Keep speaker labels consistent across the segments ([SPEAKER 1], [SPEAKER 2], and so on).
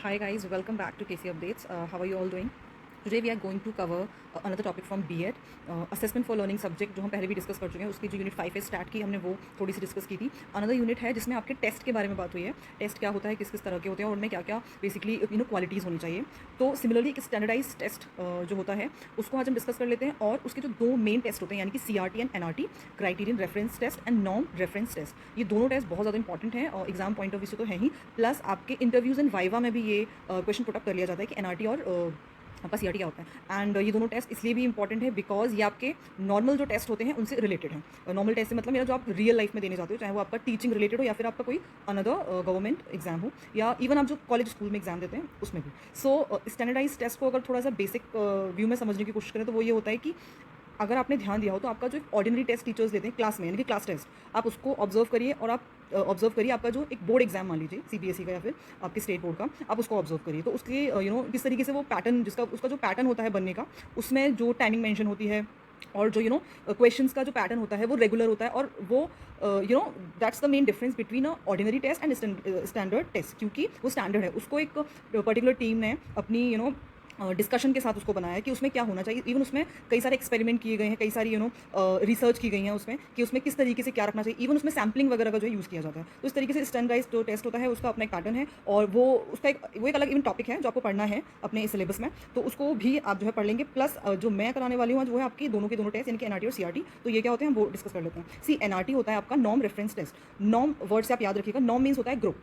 [SPEAKER 1] Hi guys, welcome back to KC Updates. How are you all doing? Today we are going to cover another topic from B.Ed, assessment for learning subject, जो हम पहले भी discuss कर चुके हैं. उसकी जो यूनिट 5 है स्टार्ट की हमने वो थोड़ी सी डिस्कस की थी. अनदर यूनिट है जिसमें आपके टेस्ट के बारे में बात हुई है. टेस्ट क्या होता है, किस किस तरह के होते हैं और उनमें क्या क्या बेसिकली क्वालिटीज़ होनी चाहिए. तो सिमिलरली एक स्टैंडर्डाइज टेस्ट जो होता है उसको आज हम डिस्कस कर लेते हैं. और उसके जो दो मेन टेस्ट होते हैं यानी कि CRT and NRT, criterion reference test and norm reference test. ये दोनों टेस्ट बहुत ज़्यादा इंपॉर्टेंट है और एग्जाम पॉइंट ऑफ व्यू से तो है ही. प्लस आपके इंटरव्यूज़ एंड वाइवा में भी ये क्वेश्चन पुट अप कर लिया जाता है कि NRT और आपका CRT क्या होता है. एंड ये दोनों टेस्ट इसलिए भी इंपॉर्टेंट है बिकॉज ये आपके नॉर्मल जो टेस्ट होते हैं उनसे रिलेटेड है. नॉर्मल टेस्ट से मतलब मेरा जो आप रियल लाइफ में देने जाते हो, चाहे वो आपका टीचिंग रिलेटेड हो या फिर आपका कोई अनदर गवर्नमेंट एग्जाम हो या इवन आप जो कॉलेज स्कूल में एग्जाम देते हैं उसमें भी. सो स्टैंडर्डाइज टेस्ट को अगर थोड़ा सा बेसिक व्यू में समझने की कोशिश करें तो वो ये होता है कि अगर आपने ध्यान दिया हो तो आपका जो एक ऑर्डिनरी टेस्ट टीचर्स लेते हैं क्लास में यानी कि क्लास टेस्ट, आप उसको ऑब्जर्व करिए और आप ऑब्जर्व करिए आपका जो एक बोर्ड एग्जाम मान लीजिए CBSE का या फिर आपके स्टेट बोर्ड का, आप उसको ऑब्जर्व करिए. तो उसके किस तरीके से वो पैटर्न उसका जो पैटर्न होता है बनने का, उसमें जो टाइमिंग मेंशन होती है और जो क्वेश्चंस का जो पैटर्न होता है वो रेगुलर होता है. और वो that's the main difference between a ordinary test and standard test, क्योंकि वो स्टैंडर्ड है. उसको एक पर्टिकुलर टीम ने अपनी डिस्कशन के साथ उसको बनाया है कि उसमें क्या होना चाहिए. इवन उसमें कई सारे एक्सपेरिमेंट किए गए हैं, कई सारी रिसर्च की गई है उसमें कि उसमें किस तरीके से क्या रखना चाहिए. इवन उसमें सैम्पलिंग वगैरह का जो है यूज़ किया जाता है. तो इस तरीके से स्टैंडर्डाइज जो टेस्ट होता है उसका अपना एक पैटर्न है और वो एक अलग इवन टॉपिक है जो आपको पढ़ना है अपने इस सिलेबस में. तो उसको भी आप जो है पढ़ लेंगे. प्लस जो मैं कराने वाली हूँ जो है आपकी दोनों के दोनों टेस्ट यानी कि NRT और CRT. तो ये क्या होते हैं वो डिस्कस कर लेते हैं. NRT होता है आपका norm reference test. Norm word से आप याद रखिएगा. नॉर्म मीन्स होता है ग्रुप,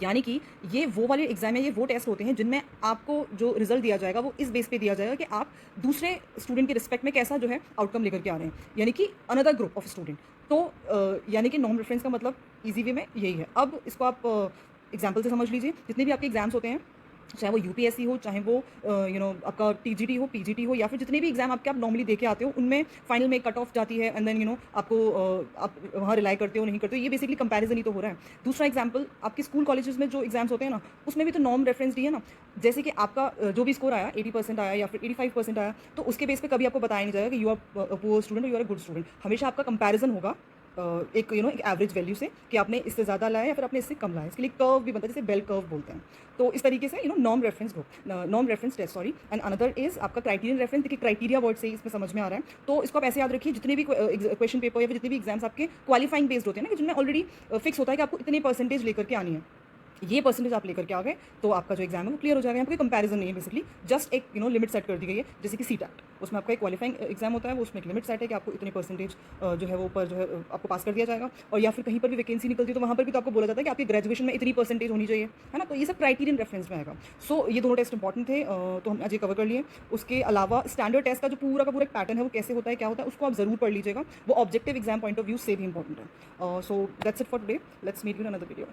[SPEAKER 1] यानी कि ये वो वाले एग्जाम है, ये वो टेस्ट होते हैं जिनमें आपको जो रिजल्ट दिया जाएगा वो इस बेस पे दिया जाएगा कि आप दूसरे स्टूडेंट के रिस्पेक्ट में कैसा जो है आउटकम लेकर के आ रहे हैं, यानी कि अनदर ग्रुप ऑफ स्टूडेंट. तो यानी कि नॉर्म रेफरेंस का मतलब इजी वे में यही है. अब इसको आप एग्जाम्पल से समझ लीजिए. जितने भी आपके एग्जाम्स होते हैं, चाहे वो UPSC हो, चाहे वो आपका TGT हो, PGT हो, या फिर जितने भी एग्जाम आप नॉर्मली दे के आते हो, उनमें फाइनल में कट ऑफ जाती है एंड देन आपको आप वहाँ रिलाई करते हो नहीं करते हो. ये बेसिकली कंपैरिजन ही तो हो रहा है. दूसरा एग्जाम्पल, आपके स्कूल कॉलेजेस में जो एग्जाम्स होते हैं ना, उसमें भी तो नॉर्म रेफरेंस दी है ना. जैसे कि आपका जो भी स्कोर आया 80% आया या फिर 85% आया, तो उसके बेस पर कभी आपको बताया नहीं जाएगा कि you are poor student, you are a good student. हमेशा आपका कंपैरिजन होगा एक एक एवरेज वैल्यू से कि आपने इससे ज़्यादा लाया या फिर आपने इससे कम लाया. इसके लिए कर्व भी बनता है, जैसे बेल कर्व बोलते हैं. तो इस तरीके से norm reference norm reference test sorry. And another is आपका क्राइटेरियन रेफरेंस. देखिए क्राइटेरिया वर्ड से ही इसमें समझ में आ रहा है. तो इसको आप ऐसे याद रखिए, जितने भी क्वेश्चन पेपर या फिर जितने भी एग्जाम्स आपके क्वालिफाइंग बेस्ड होते हैं ना, कि जिनमें ऑलरेडी फिक्स होता है कि आपको इतने परसेंटेज लेकर के आनी है, ये परसेंटेज आप लेकर के आ गए तो आपका जो एग्जाम है वो क्लियर हो जाएगा. यहाँ पे कोई कंपैरिजन नहीं है, बेसिकली जस्ट एक लिमिट सेट कर दी गई है. जैसे कि CTAT, उसमें आपका एक क्वालिफाइंग एग्जाम होता है, वो उसमें एक लिमिट सेट है कि आपको इतने परसेंटेज जो है वो ऊपर जो है आपको पास कर दिया जाएगा. और या फिर कहीं पर भी वैकेंसी निकलती है तो वहाँ पर भी तो आपको बोला जाता है कि आपकी ग्रेजुएशन में इतनी परसेंटेज होनी चाहिए, है ना. तो ये सब क्राइटेरियन रेफरेंस में आएगा. सो ये दोनों टेस्ट इंपॉर्टेंट थे, तो हम आज ये कवर कर लिए. उसके अलावा स्टैंडर्ड टेस्ट का जो पूरा का पूरा एक पैटर्न है वो कैसे होता है, क्या होता है, उसको आप जरूर पढ़ लीजिएगा. वो objective exam point of view से भी इंपॉर्टेंट है. So that's it for today. Let's meet in another video.